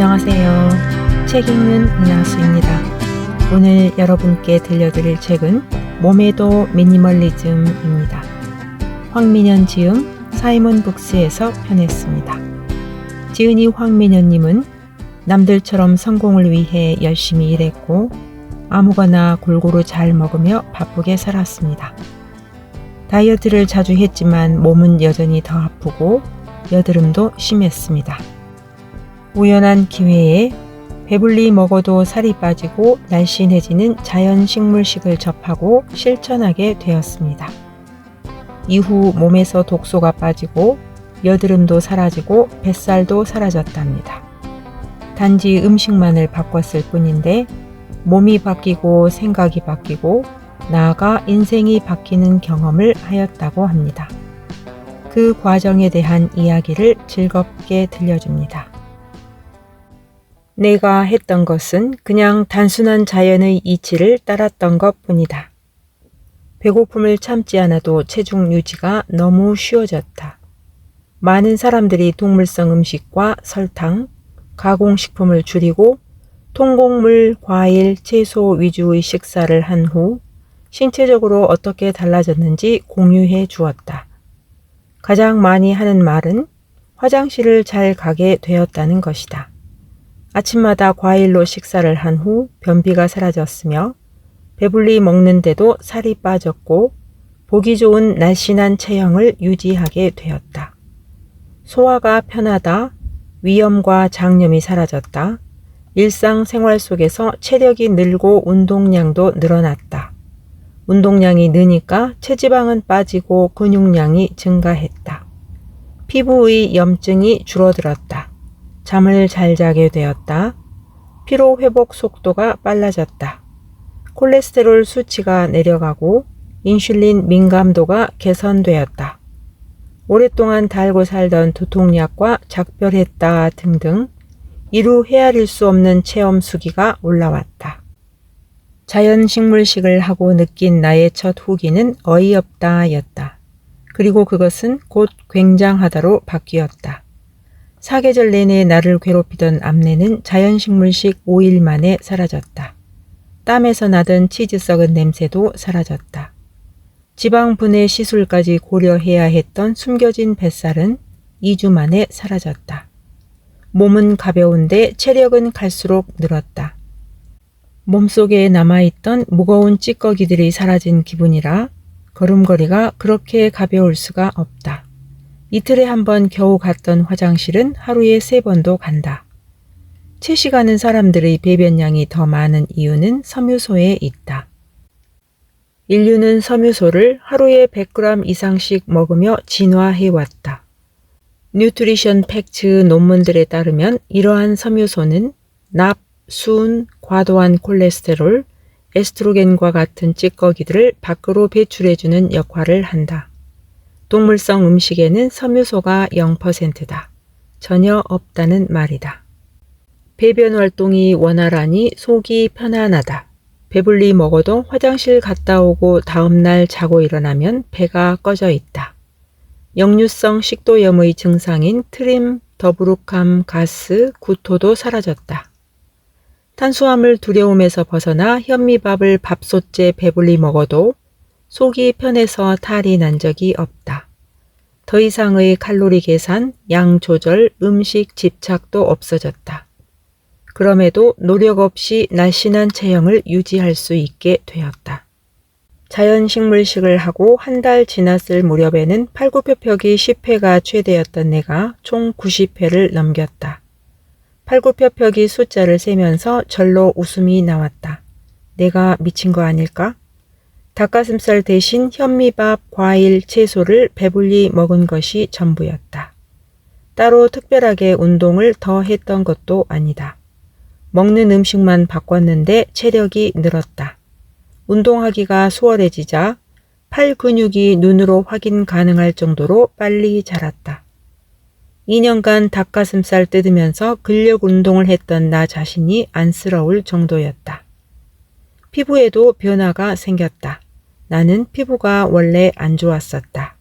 안녕하세요. 책 읽는 은하수입니다. 오늘 여러분께 들려드릴 책은 몸에도 미니멀리즘입니다. 황민현 지음, 사이먼북스에서 편했습니다. 지은이 황민현님은 남들처럼 성공을 위해 열심히 일했고 아무거나 골고루 잘 먹으며 바쁘게 살았습니다. 다이어트를 자주 했지만 몸은 여전히 더 아프고 여드름도 심했습니다. 우연한 기회에 배불리 먹어도 살이 빠지고 날씬해지는 자연 식물식을 접하고 실천하게 되었습니다. 이후 몸에서 독소가 빠지고 여드름도 사라지고 뱃살도 사라졌답니다. 단지 음식만을 바꿨을 뿐인데 몸이 바뀌고 생각이 바뀌고 나아가 인생이 바뀌는 경험을 하였다고 합니다. 그 과정에 대한 이야기를 즐겁게 들려줍니다. 내가 했던 것은 그냥 단순한 자연의 이치를 따랐던 것 뿐이다. 배고픔을 참지 않아도 체중 유지가 너무 쉬워졌다. 많은 사람들이 동물성 음식과 설탕, 가공식품을 줄이고 통곡물, 과일, 채소 위주의 식사를 한 후 신체적으로 어떻게 달라졌는지 공유해 주었다. 가장 많이 하는 말은 화장실을 잘 가게 되었다는 것이다. 아침마다 과일로 식사를 한 후 변비가 사라졌으며 배불리 먹는데도 살이 빠졌고 보기 좋은 날씬한 체형을 유지하게 되었다. 소화가 편하다, 위염과 장염이 사라졌다, 일상생활 속에서 체력이 늘고 운동량도 늘어났다. 운동량이 느니까 체지방은 빠지고 근육량이 증가했다. 피부의 염증이 줄어들었다. 잠을 잘 자게 되었다. 피로 회복 속도가 빨라졌다. 콜레스테롤 수치가 내려가고 인슐린 민감도가 개선되었다. 오랫동안 달고 살던 두통약과 작별했다 등등 이루 헤아릴 수 없는 체험 수기가 올라왔다. 자연 식물식을 하고 느낀 나의 첫 후기는 어이없다 였다. 그리고 그것은 곧 굉장하다로 바뀌었다. 사계절 내내 나를 괴롭히던 암내는 자연식물식 5일 만에 사라졌다. 땀에서 나던 치즈 썩은 냄새도 사라졌다. 지방 분해 시술까지 고려해야 했던 숨겨진 뱃살은 2주 만에 사라졌다. 몸은 가벼운데 체력은 갈수록 늘었다. 몸속에 남아있던 무거운 찌꺼기들이 사라진 기분이라 걸음걸이가 그렇게 가벼울 수가 없다. 이틀에 한 번 겨우 갔던 화장실은 하루에 3번도 간다. 채식하는 사람들의 배변량이 더 많은 이유는 섬유소에 있다. 인류는 섬유소를 하루에 100g 이상씩 먹으며 진화해왔다. 뉴트리션 팩트 논문들에 따르면 이러한 섬유소는 납, 수은, 과도한 콜레스테롤, 에스트로겐과 같은 찌꺼기들을 밖으로 배출해주는 역할을 한다. 동물성 음식에는 섬유소가 0%다. 전혀 없다는 말이다. 배변 활동이 원활하니 속이 편안하다. 배불리 먹어도 화장실 갔다 오고 다음날 자고 일어나면 배가 꺼져 있다. 역류성 식도염의 증상인 트림, 더부룩함, 가스, 구토도 사라졌다. 탄수화물 두려움에서 벗어나 현미밥을 밥솥째 배불리 먹어도 속이 편해서 탈이 난 적이 없다. 더 이상의 칼로리 계산, 양 조절, 음식 집착도 없어졌다. 그럼에도 노력 없이 날씬한 체형을 유지할 수 있게 되었다. 자연식물식을 하고 한 달 지났을 무렵에는 팔굽혀펴기 10회가 최대였던 내가 총 90회를 넘겼다. 팔굽혀펴기 숫자를 세면서 절로 웃음이 나왔다. 내가 미친 거 아닐까? 닭가슴살 대신 현미밥, 과일, 채소를 배불리 먹은 것이 전부였다. 따로 특별하게 운동을 더 했던 것도 아니다. 먹는 음식만 바꿨는데 체력이 늘었다. 운동하기가 수월해지자 팔 근육이 눈으로 확인 가능할 정도로 빨리 자랐다. 2년간 닭가슴살 뜯으면서 근력 운동을 했던 나 자신이 안쓰러울 정도였다. 피부에도 변화가 생겼다. 나는 피부가 원래 안 좋았었다.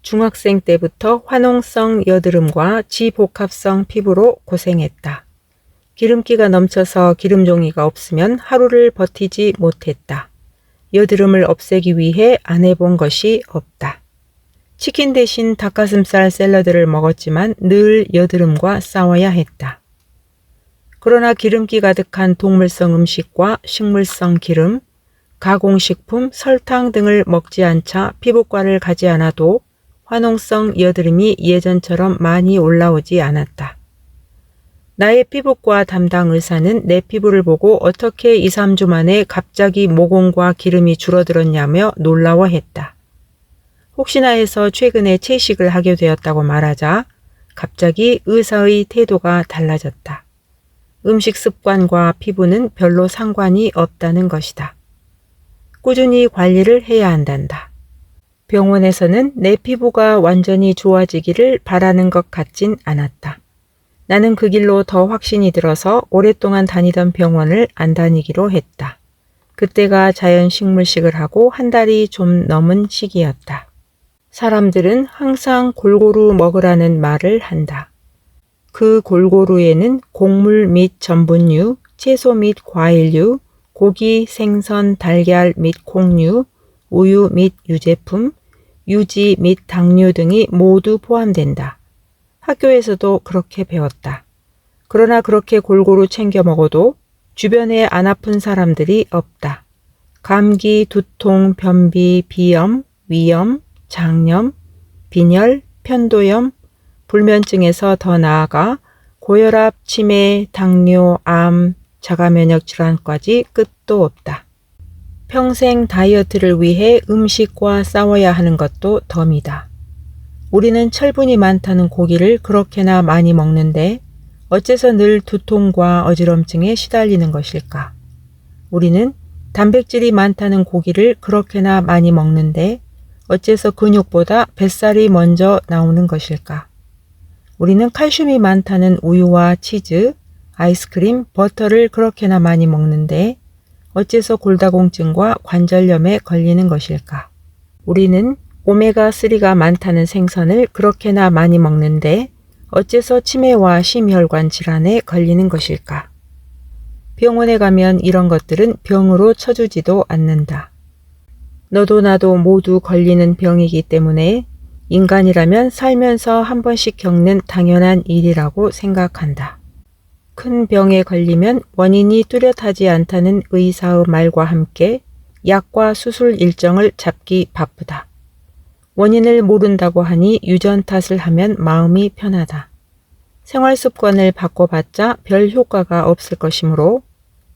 중학생 때부터 화농성 여드름과 지복합성 피부로 고생했다. 기름기가 넘쳐서 기름종이가 없으면 하루를 버티지 못했다. 여드름을 없애기 위해 안 해본 것이 없다. 치킨 대신 닭가슴살 샐러드를 먹었지만 늘 여드름과 싸워야 했다. 그러나 기름기 가득한 동물성 음식과 식물성 기름, 가공식품, 설탕 등을 먹지 않자 피부과를 가지 않아도 화농성 여드름이 예전처럼 많이 올라오지 않았다. 나의 피부과 담당 의사는 내 피부를 보고 어떻게 2, 3주 만에 갑자기 모공과 기름이 줄어들었냐며 놀라워했다. 혹시나 해서 최근에 채식을 하게 되었다고 말하자 갑자기 의사의 태도가 달라졌다. 음식 습관과 피부는 별로 상관이 없다는 것이다. 꾸준히 관리를 해야 한단다. 병원에서는 내 피부가 완전히 좋아지기를 바라는 것 같진 않았다. 나는 그 길로 더 확신이 들어서 오랫동안 다니던 병원을 안 다니기로 했다. 그때가 자연식물식을 하고 한 달이 좀 넘은 시기였다. 사람들은 항상 골고루 먹으라는 말을 한다. 그 골고루에는 곡물 및 전분류, 채소 및 과일류, 고기, 생선, 달걀 및 콩류, 우유 및 유제품, 유지 및 당류 등이 모두 포함된다. 학교에서도 그렇게 배웠다. 그러나 그렇게 골고루 챙겨 먹어도 주변에 안 아픈 사람들이 없다. 감기, 두통, 변비, 비염, 위염, 장염, 빈혈, 편도염, 불면증에서 더 나아가 고혈압, 치매, 당뇨, 암, 자가면역 질환까지 끝도 없다. 평생 다이어트를 위해 음식과 싸워야 하는 것도 덤이다. 우리는 철분이 많다는 고기를 그렇게나 많이 먹는데 어째서 늘 두통과 어지럼증에 시달리는 것일까? 우리는 단백질이 많다는 고기를 그렇게나 많이 먹는데 어째서 근육보다 뱃살이 먼저 나오는 것일까? 우리는 칼슘이 많다는 우유와 치즈, 아이스크림, 버터를 그렇게나 많이 먹는데 어째서 골다공증과 관절염에 걸리는 것일까? 우리는 오메가3가 많다는 생선을 그렇게나 많이 먹는데 어째서 치매와 심혈관 질환에 걸리는 것일까? 병원에 가면 이런 것들은 병으로 쳐주지도 않는다. 너도 나도 모두 걸리는 병이기 때문에 인간이라면 살면서 한 번씩 겪는 당연한 일이라고 생각한다. 큰 병에 걸리면 원인이 뚜렷하지 않다는 의사의 말과 함께 약과 수술 일정을 잡기 바쁘다. 원인을 모른다고 하니 유전 탓을 하면 마음이 편하다. 생활 습관을 바꿔봤자 별 효과가 없을 것이므로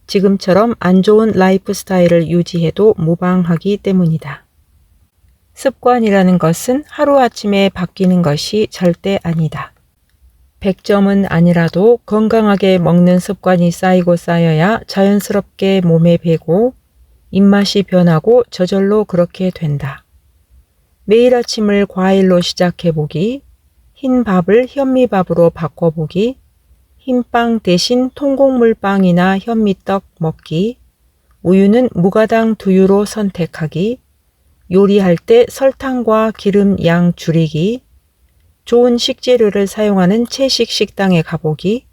지금처럼 안 좋은 라이프 스타일을 유지해도 무방하기 때문이다. 습관이라는 것은 하루아침에 바뀌는 것이 절대 아니다. 100점은 아니라도 건강하게 먹는 습관이 쌓이고 쌓여야 자연스럽게 몸에 배고 입맛이 변하고 저절로 그렇게 된다. 매일 아침을 과일로 시작해보기, 흰 밥을 현미밥으로 바꿔보기, 흰빵 대신 통곡물빵이나 현미떡 먹기, 우유는 무가당 두유로 선택하기, 요리할 때 설탕과 기름 양 줄이기, 좋은 식재료를 사용하는 채식 식당에 가보기,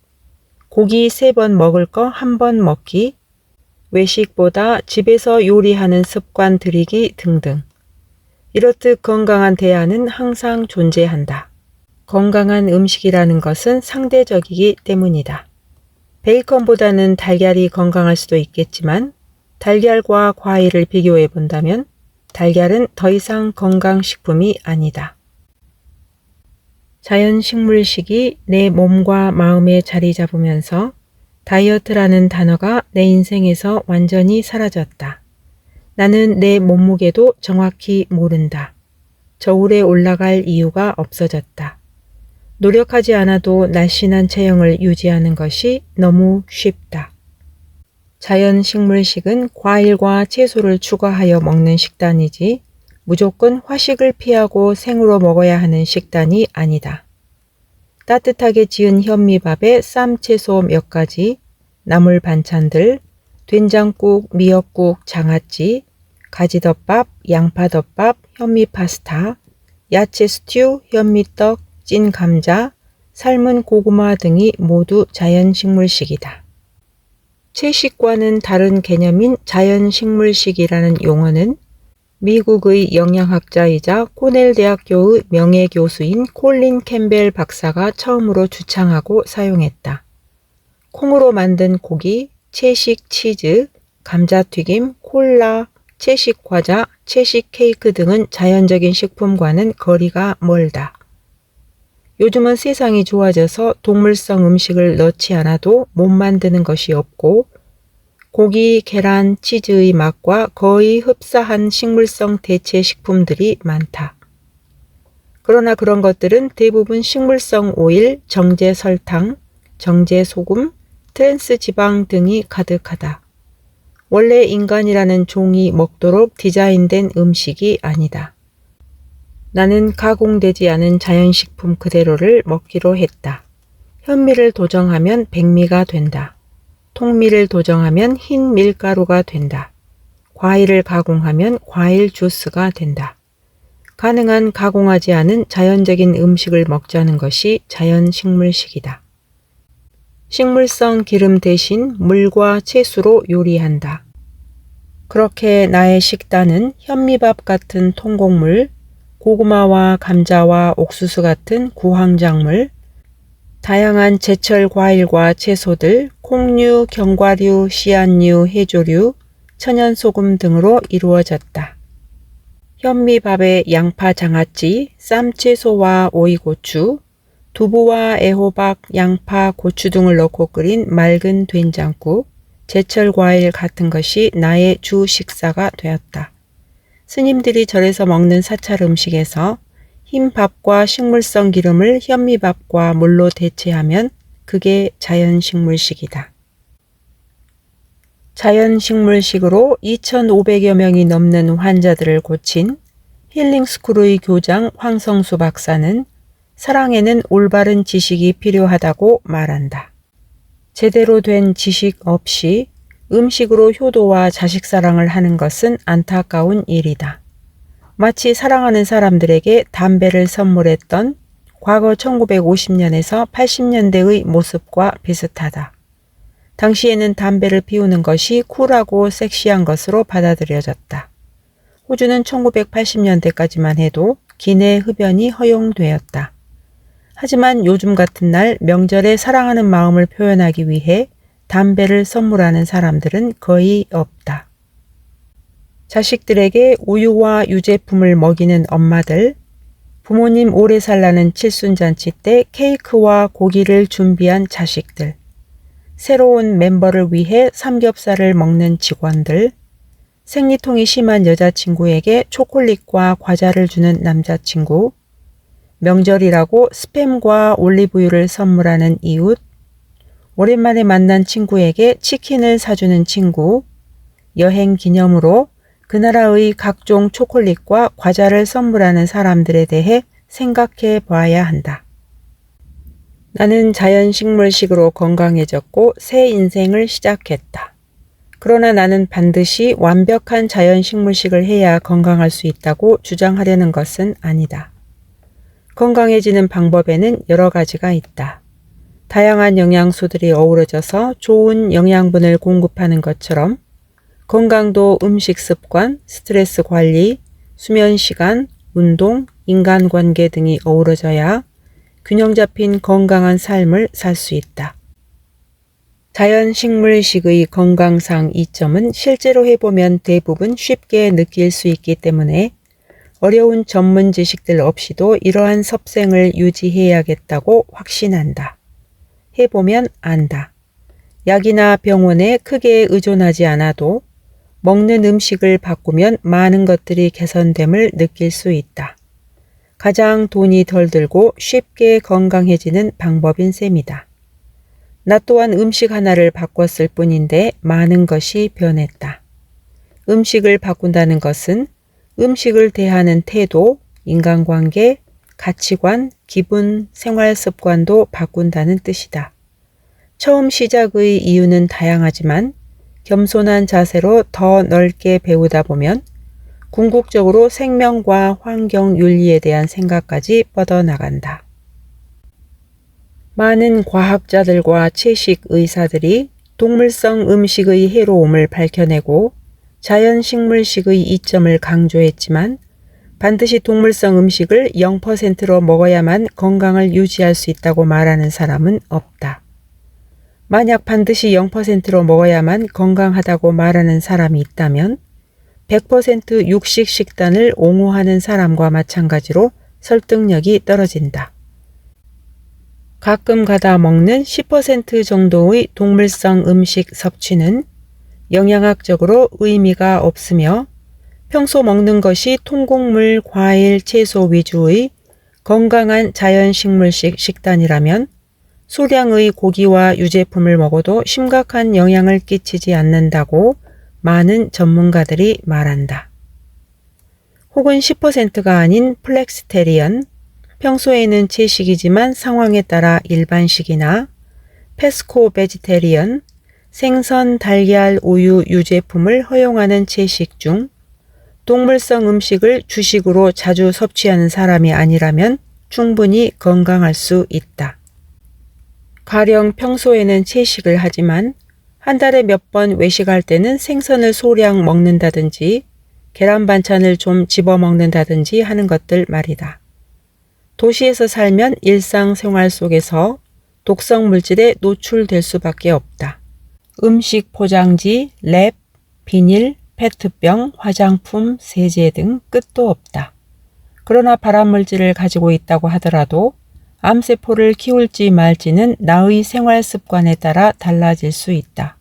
고기 3번 먹을 거 1번 먹기, 외식보다 집에서 요리하는 습관 들이기 등등. 이렇듯 건강한 대안은 항상 존재한다. 건강한 음식이라는 것은 상대적이기 때문이다. 베이컨보다는 달걀이 건강할 수도 있겠지만 달걀과 과일을 비교해 본다면 달걀은 더 이상 건강식품이 아니다. 자연식물식이 내 몸과 마음에 자리 잡으면서 다이어트라는 단어가 내 인생에서 완전히 사라졌다. 나는 내 몸무게도 정확히 모른다. 저울에 올라갈 이유가 없어졌다. 노력하지 않아도 날씬한 체형을 유지하는 것이 너무 쉽다. 자연식물식은 과일과 채소를 추가하여 먹는 식단이지 무조건 화식을 피하고 생으로 먹어야 하는 식단이 아니다. 따뜻하게 지은 현미밥에 쌈채소 몇 가지, 나물 반찬들, 된장국, 미역국, 장아찌, 가지덮밥, 양파덮밥, 현미파스타, 야채 스튜, 현미떡, 찐 감자, 삶은 고구마 등이 모두 자연식물식이다. 채식과는 다른 개념인 자연식물식이라는 용어는 미국의 영양학자이자 코넬 대학교의 명예교수인 콜린 캠벨 박사가 처음으로 주창하고 사용했다. 콩으로 만든 고기, 채식 치즈, 감자튀김, 콜라, 채식 과자, 채식 케이크 등은 자연적인 식품과는 거리가 멀다. 요즘은 세상이 좋아져서 동물성 음식을 넣지 않아도 못 만드는 것이 없고 고기, 계란, 치즈의 맛과 거의 흡사한 식물성 대체 식품들이 많다. 그러나 그런 것들은 대부분 식물성 오일, 정제 설탕, 정제 소금, 트랜스 지방 등이 가득하다. 원래 인간이라는 종이 먹도록 디자인된 음식이 아니다. 나는 가공되지 않은 자연식품 그대로를 먹기로 했다. 현미를 도정하면 백미가 된다. 통밀을 도정하면 흰 밀가루가 된다. 과일을 가공하면 과일 주스가 된다. 가능한 가공하지 않은 자연적인 음식을 먹자는 것이 자연식물식이다. 식물성 기름 대신 물과 채소로 요리한다. 그렇게 나의 식단은 현미밥 같은 통곡물, 고구마와 감자와 옥수수 같은 구황작물, 다양한 제철 과일과 채소들, 콩류, 견과류, 씨앗류, 해조류, 천연소금 등으로 이루어졌다. 현미밥에 양파 장아찌, 쌈채소와 오이고추, 두부와 애호박, 양파, 고추 등을 넣고 끓인 맑은 된장국, 제철 과일 같은 것이 나의 주 식사가 되었다. 스님들이 절에서 먹는 사찰 음식에서 흰 밥과 식물성 기름을 현미밥과 물로 대체하면 그게 자연식물식이다. 자연식물식으로 2,500여 명이 넘는 환자들을 고친 힐링스쿨의 교장 황성수 박사는 사랑에는 올바른 지식이 필요하다고 말한다. 제대로 된 지식 없이 음식으로 효도와 자식사랑을 하는 것은 안타까운 일이다. 마치 사랑하는 사람들에게 담배를 선물했던 과거 1950년에서 80년대의 모습과 비슷하다. 당시에는 담배를 피우는 것이 쿨하고 섹시한 것으로 받아들여졌다. 호주는 1980년대까지만 해도 기내 흡연이 허용되었다. 하지만 요즘 같은 날 명절에 사랑하는 마음을 표현하기 위해 담배를 선물하는 사람들은 거의 없다. 자식들에게 우유와 유제품을 먹이는 엄마들, 부모님 오래 살라는 칠순잔치 때 케이크와 고기를 준비한 자식들, 새로운 멤버를 위해 삼겹살을 먹는 직원들, 생리통이 심한 여자친구에게 초콜릿과 과자를 주는 남자친구, 명절이라고 스팸과 올리브유를 선물하는 이웃, 오랜만에 만난 친구에게 치킨을 사주는 친구, 여행 기념으로 그 나라의 각종 초콜릿과 과자를 선물하는 사람들에 대해 생각해 봐야 한다. 나는 자연식물식으로 건강해졌고 새 인생을 시작했다. 그러나 나는 반드시 완벽한 자연식물식을 해야 건강할 수 있다고 주장하려는 것은 아니다. 건강해지는 방법에는 여러 가지가 있다. 다양한 영양소들이 어우러져서 좋은 영양분을 공급하는 것처럼 건강도 음식 습관, 스트레스 관리, 수면 시간, 운동, 인간관계 등이 어우러져야 균형 잡힌 건강한 삶을 살 수 있다. 자연식물식의 건강상 이점은 실제로 해보면 대부분 쉽게 느낄 수 있기 때문에 어려운 전문 지식들 없이도 이러한 섭생을 유지해야겠다고 확신한다. 해보면 안다. 약이나 병원에 크게 의존하지 않아도 먹는 음식을 바꾸면 많은 것들이 개선됨을 느낄 수 있다. 가장 돈이 덜 들고 쉽게 건강해지는 방법인 셈이다. 나 또한 음식 하나를 바꿨을 뿐인데 많은 것이 변했다. 음식을 바꾼다는 것은 음식을 대하는 태도, 인간관계, 가치관, 기분, 생활 습관도 바꾼다는 뜻이다. 처음 시작의 이유는 다양하지만 겸손한 자세로 더 넓게 배우다 보면 궁극적으로 생명과 환경 윤리에 대한 생각까지 뻗어나간다. 많은 과학자들과 채식 의사들이 동물성 음식의 해로움을 밝혀내고 자연식물식의 이점을 강조했지만 반드시 동물성 음식을 0%로 먹어야만 건강을 유지할 수 있다고 말하는 사람은 없다. 만약 반드시 0%로 먹어야만 건강하다고 말하는 사람이 있다면 100% 육식 식단을 옹호하는 사람과 마찬가지로 설득력이 떨어진다. 가끔 가다 먹는 10% 정도의 동물성 음식 섭취는 영양학적으로 의미가 없으며 평소 먹는 것이 통곡물, 과일, 채소 위주의 건강한 자연식물식 식단이라면 소량의 고기와 유제품을 먹어도 심각한 영향을 끼치지 않는다고 많은 전문가들이 말한다. 혹은 10%가 아닌 플렉스테리언, 평소에는 채식이지만 상황에 따라 일반식이나 페스코 베지테리언, 생선, 달걀, 우유, 유제품을 허용하는 채식 중 동물성 음식을 주식으로 자주 섭취하는 사람이 아니라면 충분히 건강할 수 있다. 가령 평소에는 채식을 하지만 한 달에 몇 번 외식할 때는 생선을 소량 먹는다든지 계란 반찬을 좀 집어 먹는다든지 하는 것들 말이다. 도시에서 살면 일상생활 속에서 독성 물질에 노출될 수밖에 없다. 음식 포장지, 랩, 비닐, 페트병, 화장품, 세제 등 끝도 없다. 그러나 발암물질을 가지고 있다고 하더라도 암세포를 키울지 말지는 나의 생활 습관에 따라 달라질 수 있다.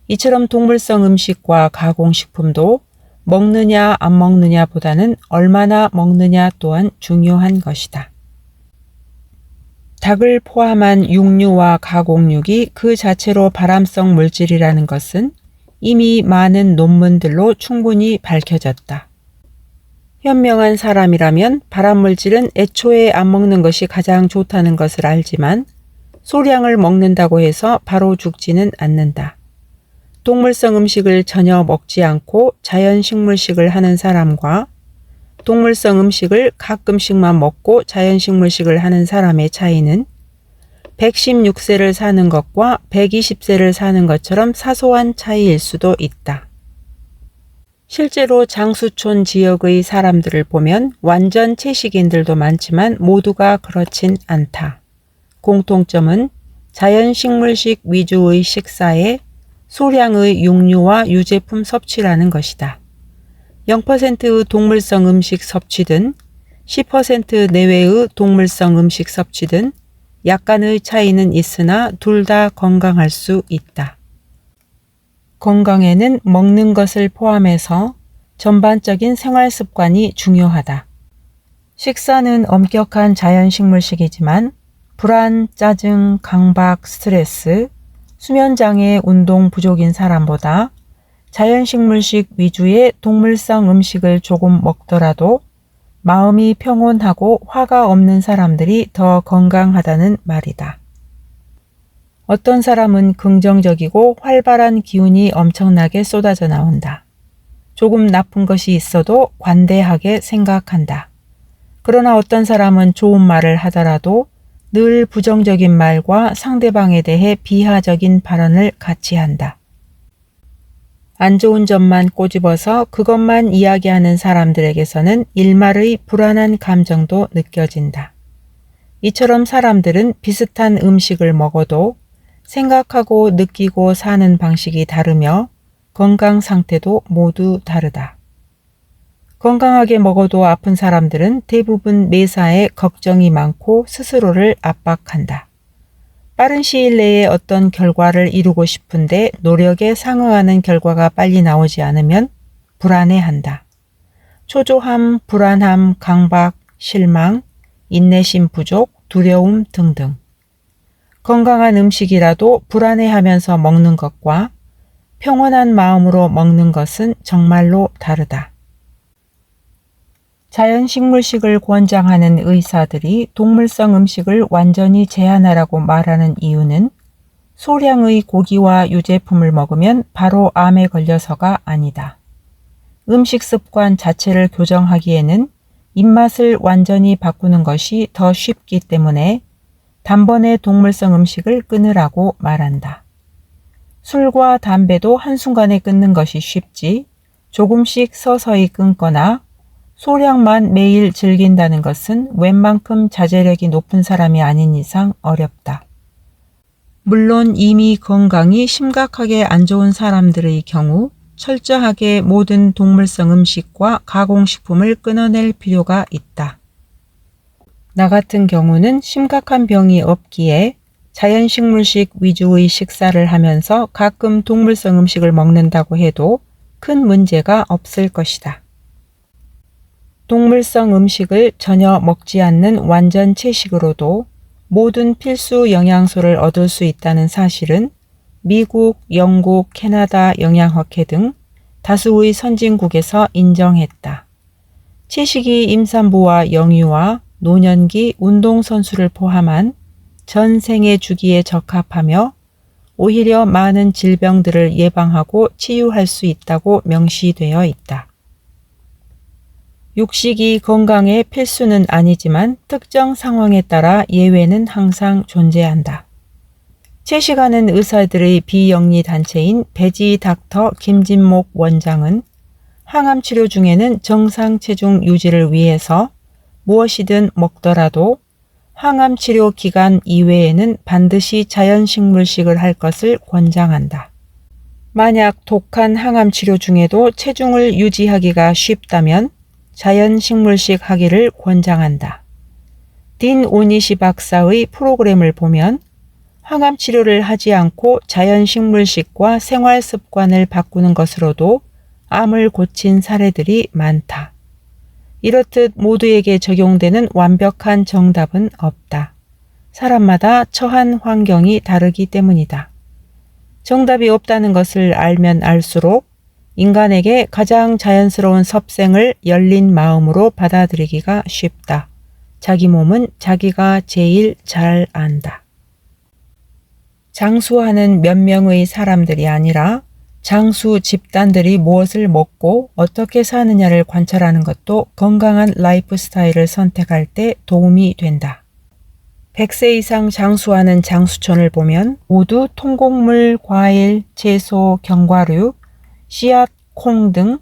이처럼 동물성 음식과 가공식품도 먹느냐 안 먹느냐보다는 얼마나 먹느냐 또한 중요한 것이다. 닭을 포함한 육류와 가공육이 그 자체로 발암성 물질이라는 것은 이미 많은 논문들로 충분히 밝혀졌다. 현명한 사람이라면 발암물질은 애초에 안 먹는 것이 가장 좋다는 것을 알지만 소량을 먹는다고 해서 바로 죽지는 않는다. 동물성 음식을 전혀 먹지 않고 자연식물식을 하는 사람과 동물성 음식을 가끔씩만 먹고 자연식물식을 하는 사람의 차이는 116세를 사는 것과 120세를 사는 것처럼 사소한 차이일 수도 있다. 실제로 장수촌 지역의 사람들을 보면 완전 채식인들도 많지만 모두가 그렇진 않다. 공통점은 자연식물식 위주의 식사에 소량의 육류와 유제품 섭취라는 것이다. 0%의 동물성 음식 섭취든 10% 내외의 동물성 음식 섭취든 약간의 차이는 있으나 둘 다 건강할 수 있다. 건강에는 먹는 것을 포함해서 전반적인 생활 습관이 중요하다. 식사는 엄격한 자연식물식이지만 불안, 짜증, 강박, 스트레스, 수면장애, 운동 부족인 사람보다 자연식물식 위주의 동물성 음식을 조금 먹더라도 마음이 평온하고 화가 없는 사람들이 더 건강하다는 말이다. 어떤 사람은 긍정적이고 활발한 기운이 엄청나게 쏟아져 나온다. 조금 나쁜 것이 있어도 관대하게 생각한다. 그러나 어떤 사람은 좋은 말을 하더라도 늘 부정적인 말과 상대방에 대해 비하적인 발언을 같이 한다. 안 좋은 점만 꼬집어서 그것만 이야기하는 사람들에게서는 일말의 불안한 감정도 느껴진다. 이처럼 사람들은 비슷한 음식을 먹어도 생각하고 느끼고 사는 방식이 다르며 건강 상태도 모두 다르다. 건강하게 먹어도 아픈 사람들은 대부분 매사에 걱정이 많고 스스로를 압박한다. 빠른 시일 내에 어떤 결과를 이루고 싶은데 노력에 상응하는 결과가 빨리 나오지 않으면 불안해한다. 초조함, 불안함, 강박, 실망, 인내심 부족, 두려움 등등. 건강한 음식이라도 불안해하면서 먹는 것과 평온한 마음으로 먹는 것은 정말로 다르다. 자연식물식을 권장하는 의사들이 동물성 음식을 완전히 제한하라고 말하는 이유는 소량의 고기와 유제품을 먹으면 바로 암에 걸려서가 아니다. 음식 습관 자체를 교정하기에는 입맛을 완전히 바꾸는 것이 더 쉽기 때문에 단번에 동물성 음식을 끊으라고 말한다. 술과 담배도 한순간에 끊는 것이 쉽지 조금씩 서서히 끊거나 소량만 매일 즐긴다는 것은 웬만큼 자제력이 높은 사람이 아닌 이상 어렵다. 물론 이미 건강이 심각하게 안 좋은 사람들의 경우 철저하게 모든 동물성 음식과 가공식품을 끊어낼 필요가 있다. 나 같은 경우는 심각한 병이 없기에 자연식물식 위주의 식사를 하면서 가끔 동물성 음식을 먹는다고 해도 큰 문제가 없을 것이다. 동물성 음식을 전혀 먹지 않는 완전 채식으로도 모든 필수 영양소를 얻을 수 있다는 사실은 미국, 영국, 캐나다 영양학회 등 다수의 선진국에서 인정했다. 채식이 임산부와 영유아, 노년기 운동선수를 포함한 전 생애 주기에 적합하며 오히려 많은 질병들을 예방하고 치유할 수 있다고 명시되어 있다. 육식이 건강의 필수는 아니지만 특정 상황에 따라 예외는 항상 존재한다. 채식하는 의사들의 비영리 단체인 베지 닥터 김진목 원장은 항암 치료 중에는 정상 체중 유지를 위해서 무엇이든 먹더라도 항암 치료 기간 이외에는 반드시 자연식물식을 할 것을 권장한다. 만약 독한 항암 치료 중에도 체중을 유지하기가 쉽다면 자연식물식 하기를 권장한다. 딘 오니시 박사의 프로그램을 보면 항암 치료를 하지 않고 자연식물식과 생활 습관을 바꾸는 것으로도 암을 고친 사례들이 많다. 이렇듯 모두에게 적용되는 완벽한 정답은 없다. 사람마다 처한 환경이 다르기 때문이다. 정답이 없다는 것을 알면 알수록 인간에게 가장 자연스러운 섭생을 열린 마음으로 받아들이기가 쉽다. 자기 몸은 자기가 제일 잘 안다. 장수하는 몇 명의 사람들이 아니라 장수 집단들이 무엇을 먹고 어떻게 사느냐를 관찰하는 것도 건강한 라이프 스타일을 선택할 때 도움이 된다. 100세 이상 장수하는 장수촌을 보면 모두 통곡물, 과일, 채소, 견과류, 씨앗, 콩 등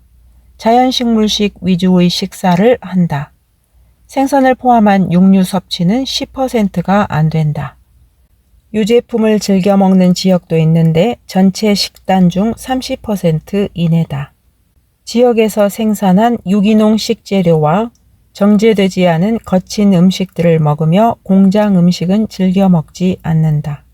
자연식물식 위주의 식사를 한다. 생선을 포함한 육류 섭취는 10%가 안 된다. 유제품을 즐겨 먹는 지역도 있는데 전체 식단 중 30% 이내다. 지역에서 생산한 유기농 식재료와 정제되지 않은 거친 음식들을 먹으며 공장 음식은 즐겨 먹지 않는다.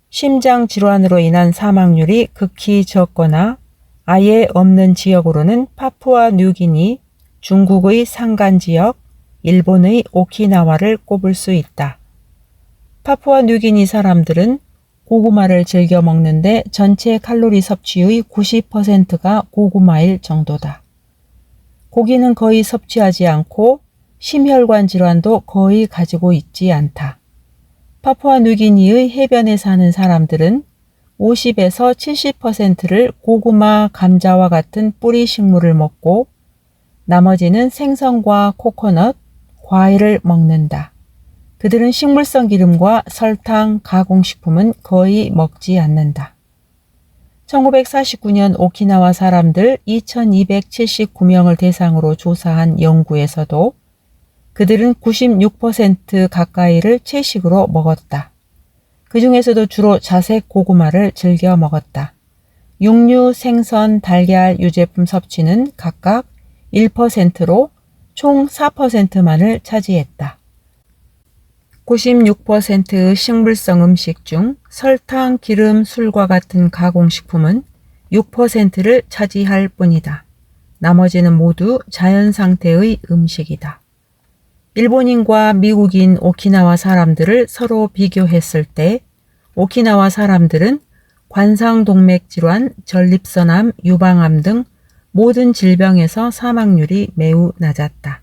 심장 질환으로 인한 사망률이 극히 적거나 아예 없는 지역으로는 파푸아 뉴기니, 중국의 산간 지역, 일본의 오키나와를 꼽을 수 있다. 파푸아 뉴기니 사람들은 고구마를 즐겨 먹는데 전체 칼로리 섭취의 90%가 고구마일 정도다. 고기는 거의 섭취하지 않고 심혈관 질환도 거의 가지고 있지 않다. 파푸아 뉴기니의 해변에 사는 사람들은 50에서 70%를 고구마, 감자와 같은 뿌리 식물을 먹고 나머지는 생선과 코코넛, 과일을 먹는다. 그들은 식물성 기름과 설탕, 가공식품은 거의 먹지 않는다. 1949년 오키나와 사람들 2279명을 대상으로 조사한 연구에서도 그들은 96% 가까이를 채식으로 먹었다. 그 중에서도 주로 자색 고구마를 즐겨 먹었다. 육류, 생선, 달걀, 유제품 섭취는 각각 1%로 총 4%만을 차지했다. 96%의 식물성 음식 중 설탕, 기름, 술과 같은 가공식품은 6%를 차지할 뿐이다. 나머지는 모두 자연 상태의 음식이다. 일본인과 미국인 오키나와 사람들을 서로 비교했을 때 오키나와 사람들은 관상동맥 질환, 전립선암, 유방암 등 모든 질병에서 사망률이 매우 낮았다.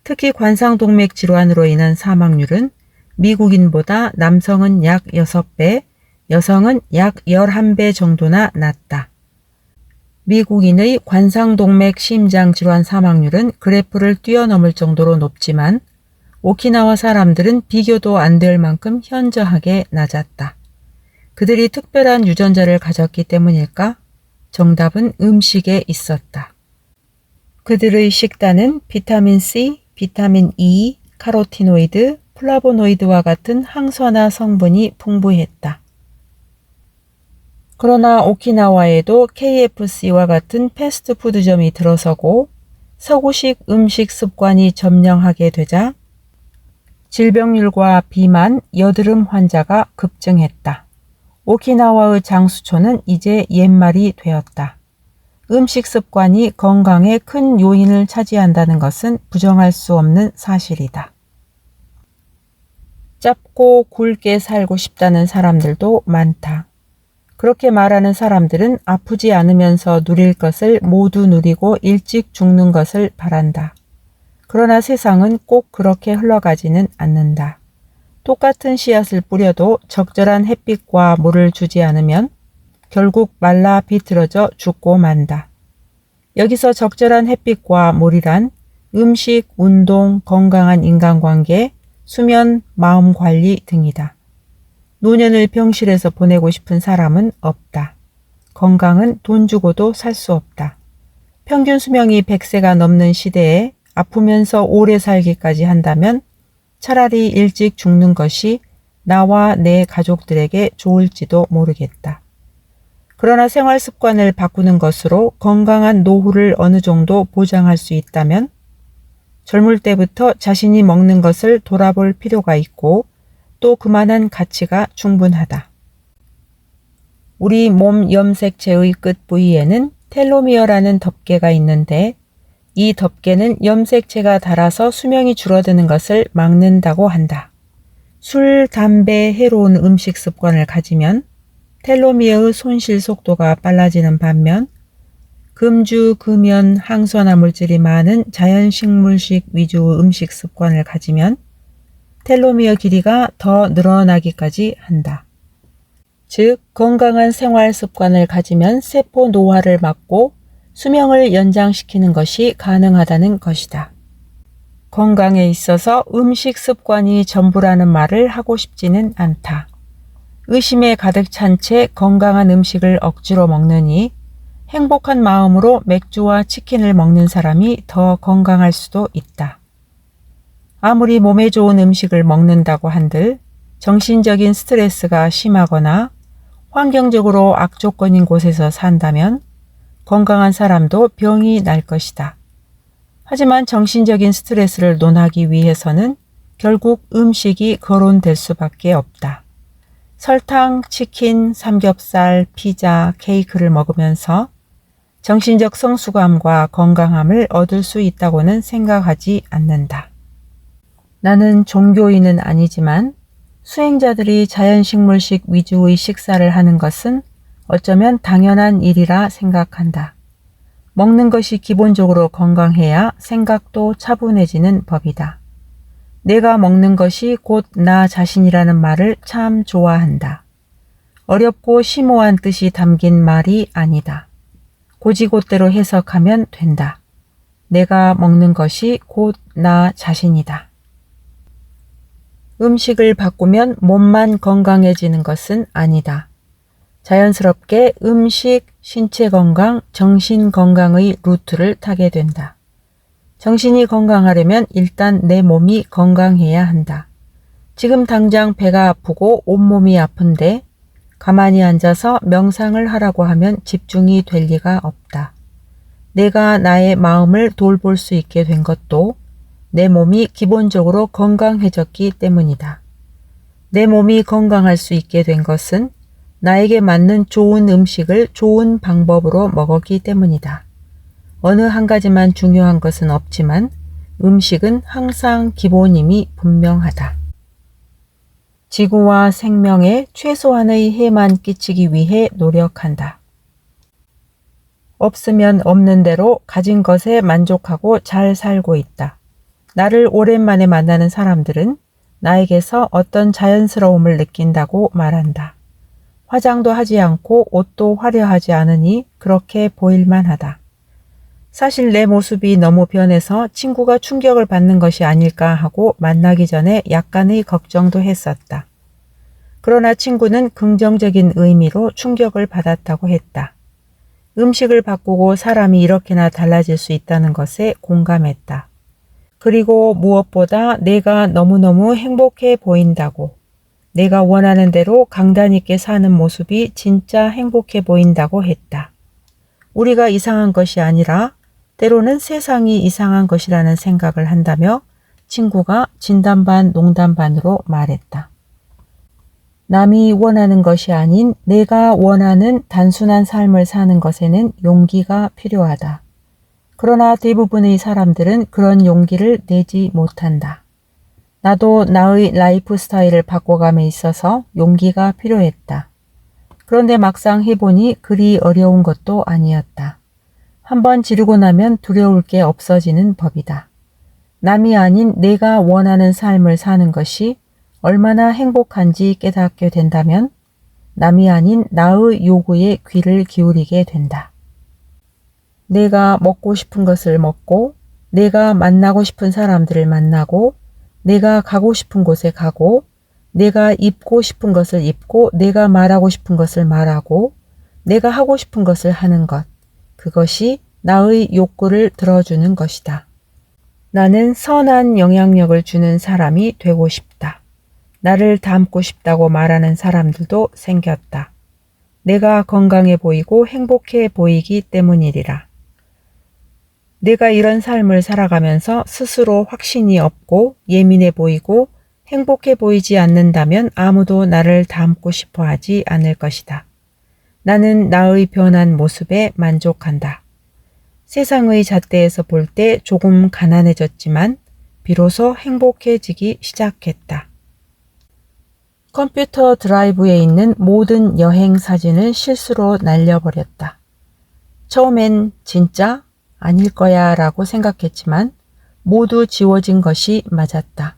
특히 관상동맥 질환으로 인한 사망률은 미국인보다 남성은 약 6배, 여성은 약 11배 정도나 낮다. 미국인의 관상동맥 심장 질환 사망률은 그래프를 뛰어넘을 정도로 높지만 오키나와 사람들은 비교도 안 될 만큼 현저하게 낮았다. 그들이 특별한 유전자를 가졌기 때문일까? 정답은 음식에 있었다. 그들의 식단은 비타민 C, 비타민 E, 카로티노이드, 플라보노이드와 같은 항산화 성분이 풍부했다. 그러나 오키나와에도 KFC와 같은 패스트푸드점이 들어서고 서구식 음식 습관이 점령하게 되자 질병률과 비만, 여드름 환자가 급증했다. 오키나와의 장수초는 이제 옛말이 되었다. 음식 습관이 건강에 큰 요인을 차지한다는 것은 부정할 수 없는 사실이다. 짧고 굵게 살고 싶다는 사람들도 많다. 그렇게 말하는 사람들은 아프지 않으면서 누릴 것을 모두 누리고 일찍 죽는 것을 바란다. 그러나 세상은 꼭 그렇게 흘러가지는 않는다. 똑같은 씨앗을 뿌려도 적절한 햇빛과 물을 주지 않으면 결국 말라 비틀어져 죽고 만다. 여기서 적절한 햇빛과 물이란 음식, 운동, 건강한 인간관계, 수면, 마음관리 등이다. 노년을 병실에서 보내고 싶은 사람은 없다. 건강은 돈 주고도 살 수 없다. 평균 수명이 100세가 넘는 시대에 아프면서 오래 살기까지 한다면 차라리 일찍 죽는 것이 나와 내 가족들에게 좋을지도 모르겠다. 그러나 생활 습관을 바꾸는 것으로 건강한 노후를 어느 정도 보장할 수 있다면 젊을 때부터 자신이 먹는 것을 돌아볼 필요가 있고 또 그만한 가치가 충분하다. 우리 몸 염색체의 끝 부위에는 텔로미어라는 덮개가 있는데 이 덮개는 염색체가 닳아서 수명이 줄어드는 것을 막는다고 한다. 술, 담배, 해로운 음식 습관을 가지면 텔로미어의 손실 속도가 빨라지는 반면 금주, 금연, 항산화 물질이 많은 자연식물식 위주의 음식 습관을 가지면 텔로미어 길이가 더 늘어나기까지 한다. 즉, 건강한 생활 습관을 가지면 세포 노화를 막고 수명을 연장시키는 것이 가능하다는 것이다. 건강에 있어서 음식 습관이 전부라는 말을 하고 싶지는 않다. 의심에 가득 찬 채 건강한 음식을 억지로 먹느니 행복한 마음으로 맥주와 치킨을 먹는 사람이 더 건강할 수도 있다. 아무리 몸에 좋은 음식을 먹는다고 한들 정신적인 스트레스가 심하거나 환경적으로 악조건인 곳에서 산다면 건강한 사람도 병이 날 것이다. 하지만 정신적인 스트레스를 논하기 위해서는 결국 음식이 거론될 수밖에 없다. 설탕, 치킨, 삼겹살, 피자, 케이크를 먹으면서 정신적 성숙함과 건강함을 얻을 수 있다고는 생각하지 않는다. 나는 종교인은 아니지만 수행자들이 자연식물식 위주의 식사를 하는 것은 어쩌면 당연한 일이라 생각한다. 먹는 것이 기본적으로 건강해야 생각도 차분해지는 법이다. 내가 먹는 것이 곧 나 자신이라는 말을 참 좋아한다. 어렵고 심오한 뜻이 담긴 말이 아니다. 고지곳대로 해석하면 된다. 내가 먹는 것이 곧 나 자신이다. 음식을 바꾸면 몸만 건강해지는 것은 아니다. 자연스럽게 음식, 신체 건강, 정신 건강의 루트를 타게 된다. 정신이 건강하려면 일단 내 몸이 건강해야 한다. 지금 당장 배가 아프고 온몸이 아픈데 가만히 앉아서 명상을 하라고 하면 집중이 될 리가 없다. 내가 나의 마음을 돌볼 수 있게 된 것도 내 몸이 기본적으로 건강해졌기 때문이다. 내 몸이 건강할 수 있게 된 것은 나에게 맞는 좋은 음식을 좋은 방법으로 먹었기 때문이다. 어느 한 가지만 중요한 것은 없지만 음식은 항상 기본임이 분명하다. 지구와 생명에 최소한의 해만 끼치기 위해 노력한다. 없으면 없는 대로 가진 것에 만족하고 잘 살고 있다. 나를 오랜만에 만나는 사람들은 나에게서 어떤 자연스러움을 느낀다고 말한다. 화장도 하지 않고 옷도 화려하지 않으니 그렇게 보일만 하다. 사실 내 모습이 너무 변해서 친구가 충격을 받는 것이 아닐까 하고 만나기 전에 약간의 걱정도 했었다. 그러나 친구는 긍정적인 의미로 충격을 받았다고 했다. 음식을 바꾸고 사람이 이렇게나 달라질 수 있다는 것에 공감했다. 그리고 무엇보다 내가 너무너무 행복해 보인다고, 내가 원하는 대로 강단 있게 사는 모습이 진짜 행복해 보인다고 했다. 우리가 이상한 것이 아니라 때로는 세상이 이상한 것이라는 생각을 한다며 친구가 진담 반 농담 반으로 말했다. 남이 원하는 것이 아닌 내가 원하는 단순한 삶을 사는 것에는 용기가 필요하다. 그러나 대부분의 사람들은 그런 용기를 내지 못한다. 나도 나의 라이프 스타일을 바꿔감에 있어서 용기가 필요했다. 그런데 막상 해보니 그리 어려운 것도 아니었다. 한번 지르고 나면 두려울 게 없어지는 법이다. 남이 아닌 내가 원하는 삶을 사는 것이 얼마나 행복한지 깨닫게 된다면 남이 아닌 나의 요구에 귀를 기울이게 된다. 내가 먹고 싶은 것을 먹고, 내가 만나고 싶은 사람들을 만나고, 내가 가고 싶은 곳에 가고, 내가 입고 싶은 것을 입고, 내가 말하고 싶은 것을 말하고, 내가 하고 싶은 것을 하는 것, 그것이 나의 욕구를 들어주는 것이다. 나는 선한 영향력을 주는 사람이 되고 싶다. 나를 닮고 싶다고 말하는 사람들도 생겼다. 내가 건강해 보이고 행복해 보이기 때문이리라. 내가 이런 삶을 살아가면서 스스로 확신이 없고 예민해 보이고 행복해 보이지 않는다면 아무도 나를 닮고 싶어 하지 않을 것이다. 나는 나의 변한 모습에 만족한다. 세상의 잣대에서 볼 때 조금 가난해졌지만 비로소 행복해지기 시작했다. 컴퓨터 드라이브에 있는 모든 여행 사진을 실수로 날려버렸다. 처음엔 진짜 아닐 거야 라고 생각했지만 모두 지워진 것이 맞았다.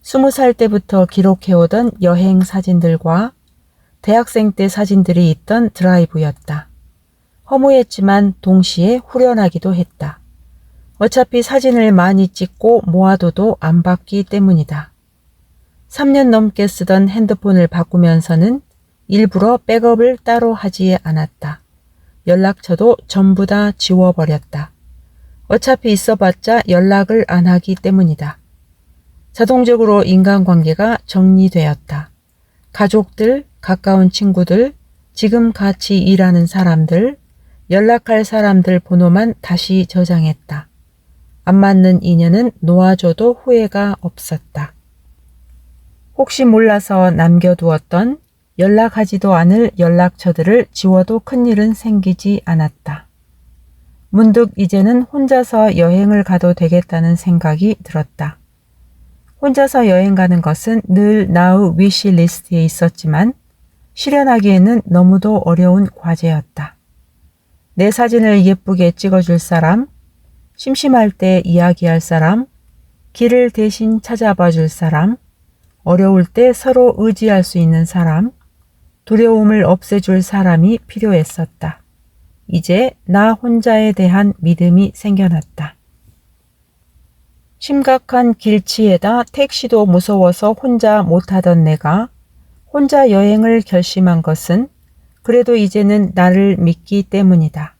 20살 때부터 기록해오던 여행 사진들과 대학생 때 사진들이 있던 드라이브였다. 허무했지만 동시에 후련하기도 했다. 어차피 사진을 많이 찍고 모아둬도 안 받기 때문이다. 3년 넘게 쓰던 핸드폰을 바꾸면서는 일부러 백업을 따로 하지 않았다. 연락처도 전부 다 지워버렸다. 어차피 있어봤자 연락을 안 하기 때문이다. 자동적으로 인간관계가 정리되었다. 가족들, 가까운 친구들, 지금 같이 일하는 사람들, 연락할 사람들 번호만 다시 저장했다. 안 맞는 인연은 놓아줘도 후회가 없었다. 혹시 몰라서 남겨두었던 연락하지도 않을 연락처들을 지워도 큰일은 생기지 않았다. 문득 이제는 혼자서 여행을 가도 되겠다는 생각이 들었다. 혼자서 여행 가는 것은 늘 나의 위시 리스트에 있었지만 실현하기에는 너무도 어려운 과제였다. 내 사진을 예쁘게 찍어줄 사람, 심심할 때 이야기할 사람, 길을 대신 찾아봐 줄 사람, 어려울 때 서로 의지할 수 있는 사람, 두려움을 없애줄 사람이 필요했었다. 이제 나 혼자에 대한 믿음이 생겨났다. 심각한 길치에다 택시도 무서워서 혼자 못하던 내가 혼자 여행을 결심한 것은 그래도 이제는 나를 믿기 때문이다.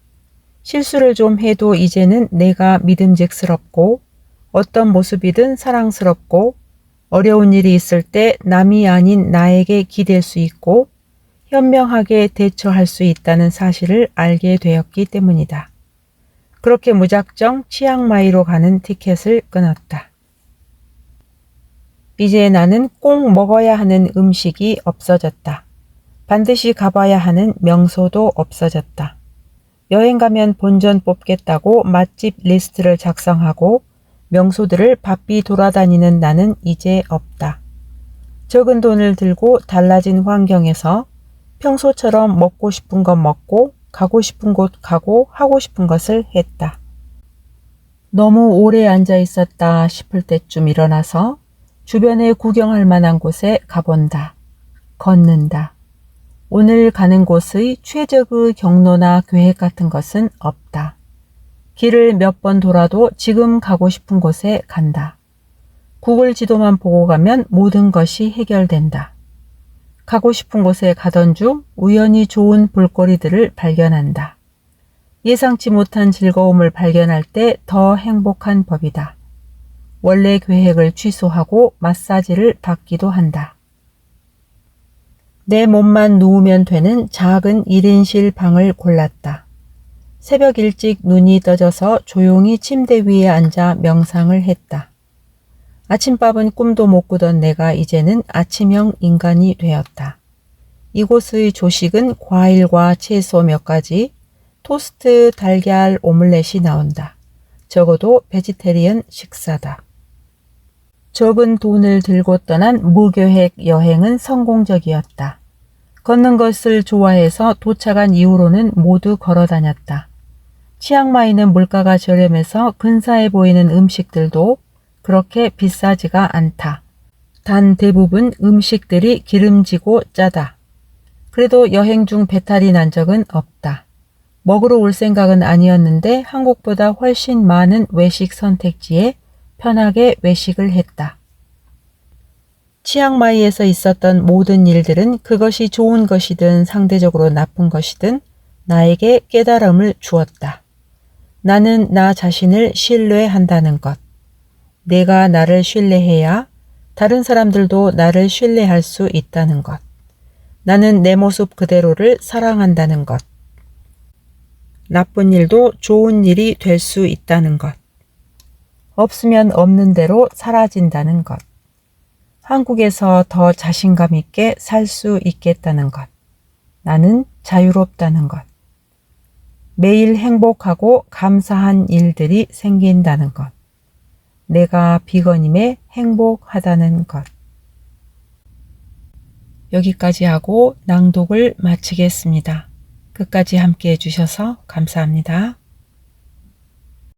실수를 좀 해도 이제는 내가 믿음직스럽고 어떤 모습이든 사랑스럽고 어려운 일이 있을 때 남이 아닌 나에게 기댈 수 있고 현명하게 대처할 수 있다는 사실을 알게 되었기 때문이다. 그렇게 무작정 치앙마이로 가는 티켓을 끊었다. 이제 나는 꼭 먹어야 하는 음식이 없어졌다. 반드시 가봐야 하는 명소도 없어졌다. 여행 가면 본전 뽑겠다고 맛집 리스트를 작성하고 명소들을 바삐 돌아다니는 나는 이제 없다. 적은 돈을 들고 달라진 환경에서 평소처럼 먹고 싶은 것 먹고 가고 싶은 곳 가고 하고 싶은 것을 했다. 너무 오래 앉아 있었다 싶을 때쯤 일어나서 주변에 구경할 만한 곳에 가본다. 걷는다. 오늘 가는 곳의 최적의 경로나 계획 같은 것은 없다. 길을 몇 번 돌아도 지금 가고 싶은 곳에 간다. 구글 지도만 보고 가면 모든 것이 해결된다. 가고 싶은 곳에 가던 중 우연히 좋은 볼거리들을 발견한다. 예상치 못한 즐거움을 발견할 때 더 행복한 법이다. 원래 계획을 취소하고 마사지를 받기도 한다. 내 몸만 누우면 되는 작은 1인실 방을 골랐다. 새벽 일찍 눈이 떠져서 조용히 침대 위에 앉아 명상을 했다. 아침밥은 꿈도 못 꾸던 내가 이제는 아침형 인간이 되었다. 이곳의 조식은 과일과 채소 몇 가지, 토스트, 달걀, 오믈렛이 나온다. 적어도 베지테리언 식사다. 적은 돈을 들고 떠난 무계획 여행은 성공적이었다. 걷는 것을 좋아해서 도착한 이후로는 모두 걸어 다녔다. 치앙마이는 물가가 저렴해서 근사해 보이는 음식들도 그렇게 비싸지가 않다. 단 대부분 음식들이 기름지고 짜다. 그래도 여행 중 배탈이 난 적은 없다. 먹으러 올 생각은 아니었는데 한국보다 훨씬 많은 외식 선택지에 편하게 외식을 했다. 치앙마이에서 있었던 모든 일들은 그것이 좋은 것이든 상대적으로 나쁜 것이든 나에게 깨달음을 주었다. 나는 나 자신을 신뢰한다는 것. 내가 나를 신뢰해야 다른 사람들도 나를 신뢰할 수 있다는 것. 나는 내 모습 그대로를 사랑한다는 것. 나쁜 일도 좋은 일이 될 수 있다는 것. 없으면 없는 대로 사라진다는 것. 한국에서 더 자신감 있게 살 수 있겠다는 것. 나는 자유롭다는 것. 매일 행복하고 감사한 일들이 생긴다는 것. 내가 비건임에 행복하다는 것. 여기까지 하고 낭독을 마치겠습니다. 끝까지 함께 해주셔서 감사합니다.